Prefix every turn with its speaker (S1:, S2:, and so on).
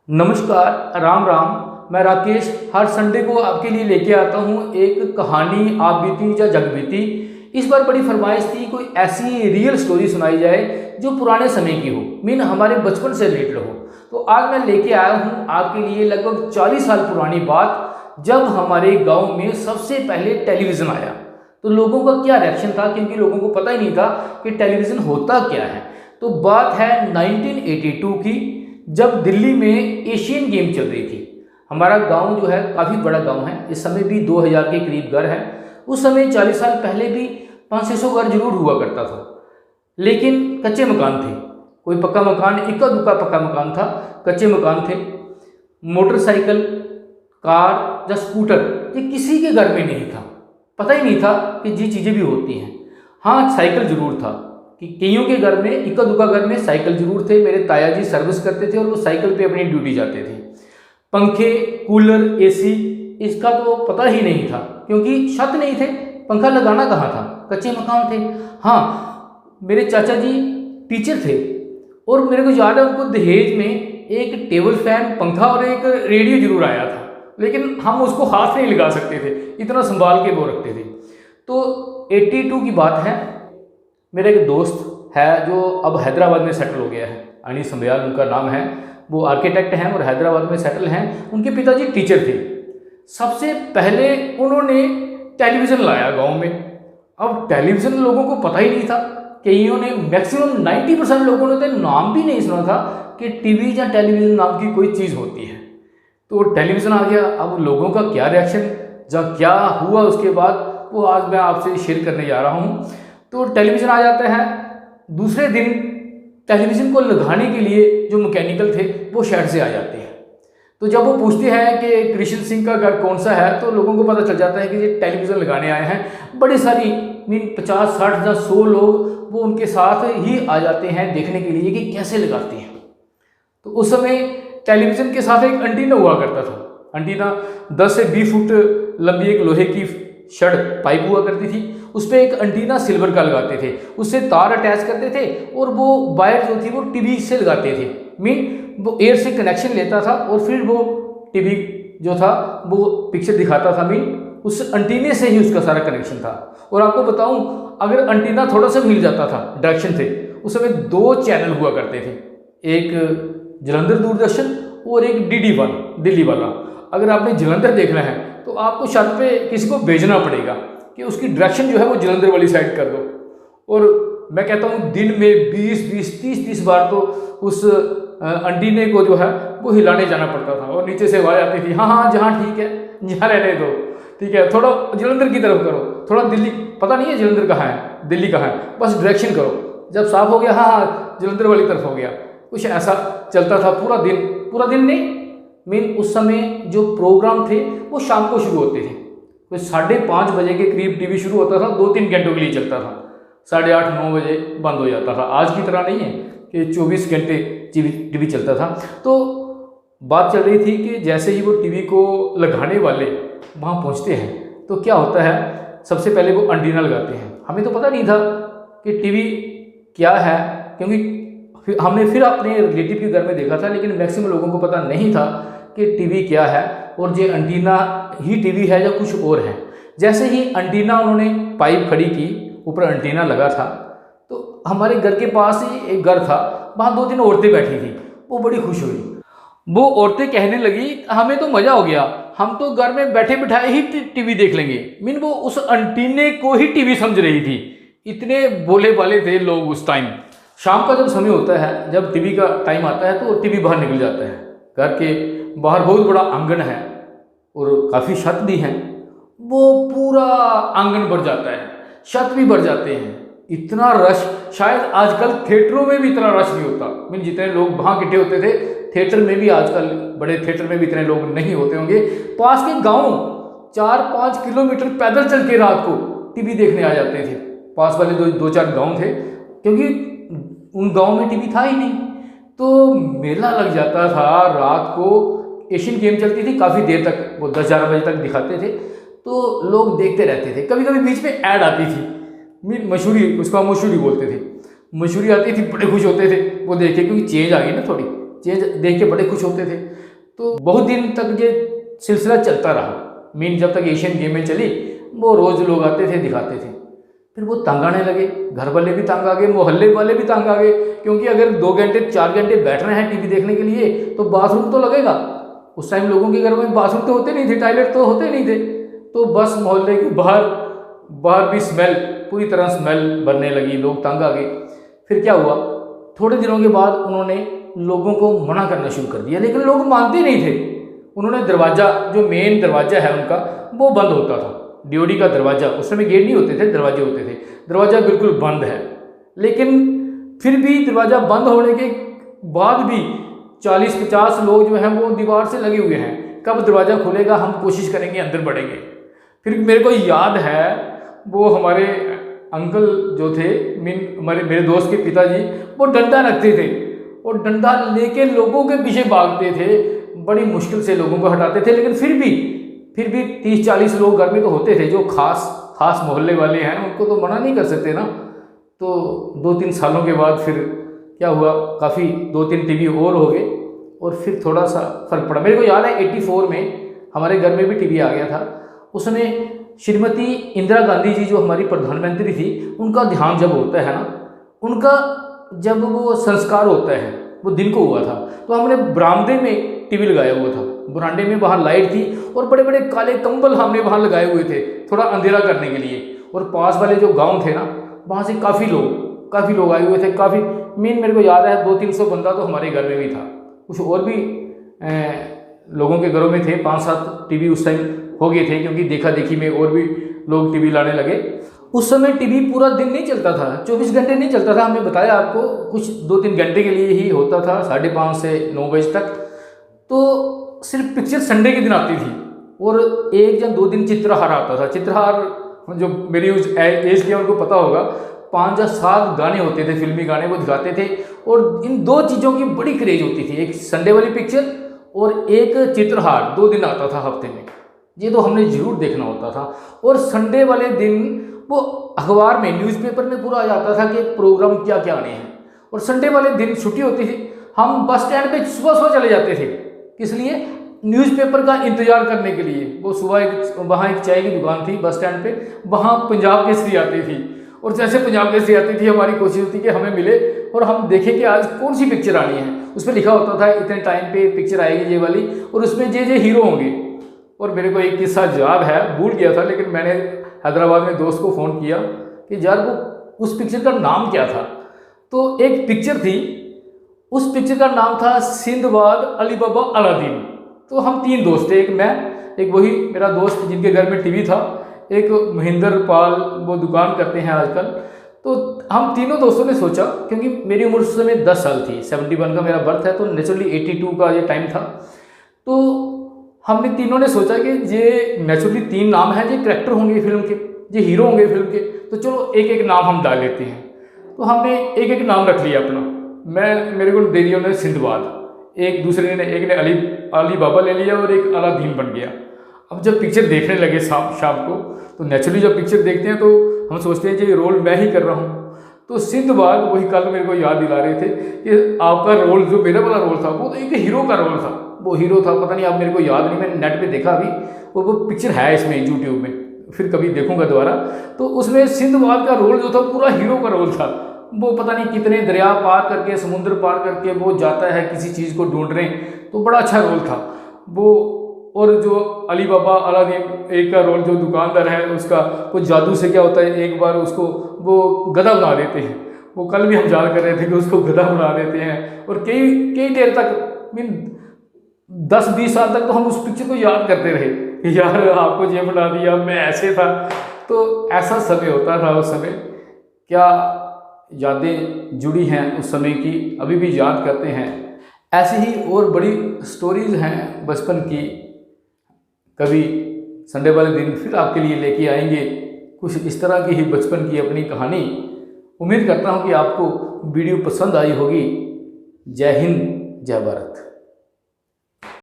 S1: नमस्कार, राम राम। मैं राकेश हर संडे को आपके लिए लेके आता हूँ एक कहानी, आप बीती या जग बीती। इस बार बड़ी फरमाइश थी कोई ऐसी रियल स्टोरी सुनाई जाए जो पुराने समय की हो, मीन हमारे बचपन से रिलेटेड हो। तो आज मैं लेके आया हूँ आपके लिए लगभग 40 साल पुरानी बात, जब हमारे गांव में सबसे पहले टेलीविज़न आया। तो लोगों का क्या रिएक्शन था, क्योंकि लोगों को पता ही नहीं था कि टेलीविज़न होता क्या है। तो बात है 1982 की, जब दिल्ली में एशियन गेम चल रही थी। हमारा गांव जो है काफ़ी बड़ा गांव है, इस समय भी 2000 के करीब घर है। उस समय 40 साल पहले भी 500-600 घर जरूर हुआ करता था, लेकिन कच्चे मकान थे। कोई पक्का मकान, इक्का दुक्का पक्का मकान था, कच्चे मकान थे। मोटरसाइकिल, कार या स्कूटर ये किसी के घर में नहीं था। पता ही नहीं था कि ये चीज़ें भी होती हैं। हाँ, साइकिल जरूर था कि कईयों के घर में, इक्का दुक्का घर में साइकिल जरूर थे। मेरे ताया जी सर्विस करते थे और वो साइकिल पे अपनी ड्यूटी जाते थे। पंखे, कूलर, एसी इसका तो पता ही नहीं था, क्योंकि छत नहीं थे, पंखा लगाना कहाँ था, कच्चे मकान थे। हाँ, मेरे चाचा जी टीचर थे और मेरे को याद है उनको दहेज में एक टेबल फैन, पंखा और एक रेडियो जरूर आया था, लेकिन हम उसको हाथ नहीं लगा सकते थे, इतना संभाल के वो रखते थे। तो 82 की बात है। मेरा एक दोस्त है जो अब हैदराबाद में सेटल हो गया है, अनिल संबयाल उनका नाम है। वो आर्किटेक्ट हैं और हैदराबाद में सेटल हैं। उनके पिताजी टीचर थे। सबसे पहले उन्होंने टेलीविज़न लाया गांव में। अब टेलीविज़न लोगों को पता ही नहीं था, कईयों ने, मैक्सिमम 90% लोगों ने तो नाम भी नहीं सुना था कि टीवी या टेलीविज़न नाम की कोई चीज़ होती है। तो टेलीविज़न आ गया। अब लोगों का क्या रिएक्शन या क्या हुआ उसके बाद, वो आज मैं आपसे शेयर करने जा रहा हूँ। तो टेलीविज़न आ जाता है। दूसरे दिन टेलीविज़न को लगाने के लिए जो मैकेनिकल थे वो शहर से आ जाते हैं। तो जब वो पूछते हैं कि कृष्ण सिंह का घर कौन सा है, तो लोगों को पता चल जाता है कि ये टेलीविज़न लगाने आए हैं। बड़ी सारी, मीन 50-60 या 100 लोग वो उनके साथ ही आ जाते हैं देखने के लिए कि कैसे लगाते हैं। तो उस समय टेलीविज़न के साथ एक एंटीना हुआ करता था। एंटीना 10 से 20 फुट लंबी एक लोहे की छड़ पाइप हुआ करती थी। उस पर एक एंटीना सिल्वर का लगाते थे, उससे तार अटैच करते थे और वो वायर जो थी वो टीवी से लगाते थे। मीन वो एयर से कनेक्शन लेता था और फिर वो टीवी जो था वो पिक्चर दिखाता था। मीन उस एंटीने से ही उसका सारा कनेक्शन था। और आपको बताऊं, अगर एंटीना थोड़ा सा हिल जाता था, डायरेक्शन थे, उस समय 2 चैनल हुआ करते थे, एक जलंधर दूरदर्शन और एक DD1 दिल्ली वाला। अगर आपने जलंधर देखना है तो आपको छत पे किसी को भेजना पड़ेगा कि उसकी डायरेक्शन जो है वो जलंधर वाली साइड कर दो। और मैं कहता हूँ दिन में 20-20, 30-30 बार तो उस एंटीने को जो है वो हिलाने जाना पड़ता था। और नीचे से आवाज़ आती थी, हाँ हाँ जहाँ ठीक है, यहाँ रहने दो, ठीक है, थोड़ा जलंधर की तरफ करो, थोड़ा दिल्ली, पता नहीं है जलंधर कहाँ है, दिल्ली कहाँ है, बस डायरेक्शन करो। जब साफ हो गया, हाँ हाँ जलंधर वाली तरफ हो गया। कुछ ऐसा चलता था पूरा दिन। पूरा दिन नहीं, मीन उस समय जो प्रोग्राम थे वो शाम को शुरू होते थे। तो 5:30 बजे के करीब टीवी शुरू होता था, 2-3 घंटों के लिए चलता था। 8:30-9 बजे बंद हो जाता था। आज की तरह नहीं है कि 24 घंटे टीवी चलता था। तो बात चल रही थी कि जैसे ही वो टीवी को लगाने वाले वहाँ पहुँचते हैं तो क्या होता है, सबसे पहले वो एंटीना लगाते हैं। हमें तो पता नहीं था कि टीवी क्या है, क्योंकि हमने फिर अपने रिलेटिव के घर में देखा था, लेकिन मैक्सिमम लोगों को पता नहीं था कि टीवी क्या है और ये एंटीना ही टीवी है या कुछ और है। जैसे ही एंटीना उन्होंने पाइप खड़ी की, ऊपर एंटीना लगा था, तो हमारे घर के पास ही एक घर था, वहाँ 2-3 औरतें बैठी थी। वो बड़ी खुश हुई। वो औरतें कहने लगी, हमें तो मज़ा हो गया, हम तो घर में बैठे बिठाए ही टीवी देख लेंगे। मीन वो उस एंटीने को ही टीवी समझ रही थी। इतने बोले वाले थे लोग उस टाइम। शाम का जब समय होता है, जब टीवी का टाइम आता है, तो टीवी बाहर निकल जाता है। घर के बाहर बहुत बड़ा आंगन है और काफ़ी छत भी है, वो पूरा आंगन भर जाता है, छत भी भर जाते हैं। इतना रश, शायद आजकल थिएटरों में भी इतना रश नहीं होता। मीन जितने लोग वहाँ इकट्ठे होते थे, थिएटर में भी आजकल, बड़े थिएटर में भी इतने लोग नहीं होते होंगे। पास के गांव 4-5 किलोमीटर पैदल चल के रात को टीवी देखने आ जाते थे। पास वाले 2-4 गांव थे, क्योंकि उन गांव में टीवी था ही नहीं। तो मेला लग जाता था रात को। एशियन गेम चलती थी काफ़ी देर तक, वो 10-11 बजे तक दिखाते थे, तो लोग देखते रहते थे। कभी कभी बीच में ऐड आती थी, मीन मशहूरी, उसको हम मशहूरी बोलते थे, मशहूरी आती थी, बड़े खुश होते थे वो देख के, क्योंकि चेंज आ गई ना, थोड़ी चेंज देख के बड़े खुश होते थे। तो बहुत दिन तक ये सिलसिला चलता रहा। मीन जब तक एशियन गेम में चली, वो रोज़ लोग आते थे, दिखाते थे। फिर वो तंग आने लगे, घर वाले भी तंग आ गए, मोहल्ले वाले भी तंग आ गए, क्योंकि अगर 2 घंटे 4 घंटे बैठ रहे हैं टीवी देखने के लिए तो बाथरूम तो लगेगा। उस टाइम लोगों के घर में बाथरूम तो होते नहीं थे, टॉयलेट तो होते नहीं थे। तो बस मोहल्ले के बाहर भी स्मेल, पूरी तरह स्मेल बनने लगी, लोग तंग आ गए। फिर क्या हुआ, थोड़े दिनों के बाद उन्होंने लोगों को मना करना शुरू कर दिया, लेकिन लोग मानते नहीं थे। उन्होंने दरवाज़ा, जो मेन दरवाज़ा है उनका, वो बंद होता था। डीओडी का दरवाज़ा, उस समय गेट नहीं होते थे, दरवाजे होते थे। दरवाज़ा बिल्कुल बंद है, लेकिन फिर भी दरवाज़ा बंद होने के बाद भी 40-50 लोग जो हैं वो दीवार से लगे हुए हैं, कब दरवाज़ा खुलेगा, हम कोशिश करेंगे, अंदर बढ़ेंगे। फिर मेरे को याद है, वो हमारे अंकल जो थे, मेरे दोस्त के पिताजी, वो डंडा रखते थे और डंडा लेके लोगों के पीछे भागते थे, बड़ी मुश्किल से लोगों को हटाते थे। लेकिन फिर भी 30-40 लोग घर में तो होते थे, जो खास मोहल्ले वाले हैं, उनको तो मना नहीं कर सकते ना। तो 2-3 सालों के बाद फिर क्या हुआ, काफ़ी 2-3 टीवी और हो गए और फिर थोड़ा सा फ़र्क पड़ा। मेरे को याद है 84 में हमारे घर में भी टीवी आ गया था। उसमें श्रीमती इंदिरा गांधी जी, जो हमारी प्रधानमंत्री थी, उनका ध्यान जब होता है ना, उनका जब वो संस्कार होता है, वो दिन को हुआ था। तो हमने बरामदे में टीवी लगाया हुआ था, बरामदे में बाहर लाइट थी और बड़े बड़े काले कंबल हमने वहाँ लगाए हुए थे, थोड़ा अंधेरा करने के लिए। और पास वाले जो गांव थे ना, वहाँ से काफ़ी लोग आए हुए थे, काफ़ी मेरे को याद है 200-300 बंदा तो हमारे घर में भी था। कुछ और भी लोगों के घरों में थे, 5-7 टीवी उस टाइम हो गए थे, क्योंकि देखा देखी में और भी लोग टीवी लाने लगे। उस समय टीवी पूरा दिन नहीं चलता था, 24 घंटे नहीं चलता था। हमने बताया आपको, कुछ 2-3 घंटे के लिए ही होता था, 5:30 से 9 बजे तक। तो सिर्फ पिक्चर संडे के दिन आती थी और 1 या 2 दिन चित्रहार आता था। चित्रहार, जो मेरी एज के उनको पता होगा, 5 या 7 गाने होते थे, फिल्मी गाने, वो दिखाते थे। और इन 2 चीज़ों की बड़ी क्रेज होती थी, एक संडे वाली पिक्चर और एक चित्रहार, 2 दिन आता था हफ्ते में। ये तो हमने जरूर देखना होता था। और संडे वाले दिन वो अखबार में, न्यूज़पेपर में पूरा आ जाता था कि प्रोग्राम क्या क्या आने हैं। और संडे वाले दिन छुट्टी होती थी, हम बस स्टैंड पे सुबह चले जाते थे। किस लिए? न्यूज़पेपर का इंतजार करने के लिए। वो सुबह वहाँ एक चाय की दुकान थी बस स्टैंड पे, वहाँ पंजाब केसरी आती थी। और जैसे पंजाब केसरी आती थी, हमारी कोशिश होती कि हमें मिले और हम देखें कि आज कौन सी पिक्चर आनी है। उस पर लिखा होता था इतने टाइम पे पिक्चर आएगी ये वाली, और उसमें ये हीरो होंगे। और मेरे को एक किस्सा याद है, भूल गया था, लेकिन मैंने हैदराबाद में दोस्त को फ़ोन किया कि यार वो उस पिक्चर का नाम क्या था। तो एक पिक्चर थी, उस पिक्चर का नाम था सिंदबाद अली बाबा अलादीन। तो हम 3 दोस्त थे, एक मैं, एक वही मेरा दोस्त जिनके घर में टीवी था, एक महेंद्र पाल, वो दुकान करते हैं आजकल। तो हम तीनों दोस्तों ने सोचा, क्योंकि मेरी उम्र उस समय 10 साल थी, 71 का मेरा बर्थ है, तो नेचुरली 82 का ये टाइम था। तो हमने तीनों ने सोचा कि ये नेचुरली 3 नाम हैं, ये कैरेक्टर होंगे फिल्म के, ये हीरो होंगे फिल्म के, तो चलो एक नाम हम डाल लेते हैं। तो हमने एक नाम रख लिया अपना। मेरे को दे दिया उन्होंने सिंदबाद, एक ने अली बाबा ले लिया और एक अलादीन बन गया। अब जब पिक्चर देखने लगे शाम को, तो नेचुरली जब पिक्चर देखते हैं तो हम सोचते हैं कि ये रोल मैं ही कर रहा हूँ। तो सिंदबाद, वही कल मेरे को याद दिला रहे थे कि आपका रोल, जो मेरा वाला रोल था, वो तो एक हीरो का रोल था। वो हीरो था, पता नहीं, अब मेरे को याद नहीं, मैंने नेट पे देखा अभी, वो पिक्चर है इसमें यूट्यूब में, फिर कभी देखूंगा दोबारा। तो उसमें सिंदबाद का रोल जो था, पूरा हीरो का रोल था। वो पता नहीं कितने दरिया पार करके, समुद्र पार करके वो जाता है किसी चीज़ को ढूंढने, तो बड़ा अच्छा रोल था वो। और जो अली बाबा अलादीन, एक का रोल जो दुकानदार है, उसका कुछ जादू से क्या होता है, एक बार उसको वो गधा बना देते हैं। वो कल भी हम याद कर रहे थे कि उसको गधा बना देते हैं। और कई देर तक, 10-20 साल तक तो हम उस पिक्चर को याद करते रहे कि यार आपको ये बना दिया, मैं ऐसे था। तो ऐसा समय होता था उस समय, क्या यादें जुड़ी हैं उस समय की, अभी भी याद करते हैं। ऐसी ही और बड़ी स्टोरीज हैं बचपन की, कभी संडे वाले दिन फिर आपके लिए लेके आएंगे कुछ इस तरह की ही बचपन की अपनी कहानी। उम्मीद करता हूँ कि आपको वीडियो पसंद आई होगी। जय हिंद, जय भारत।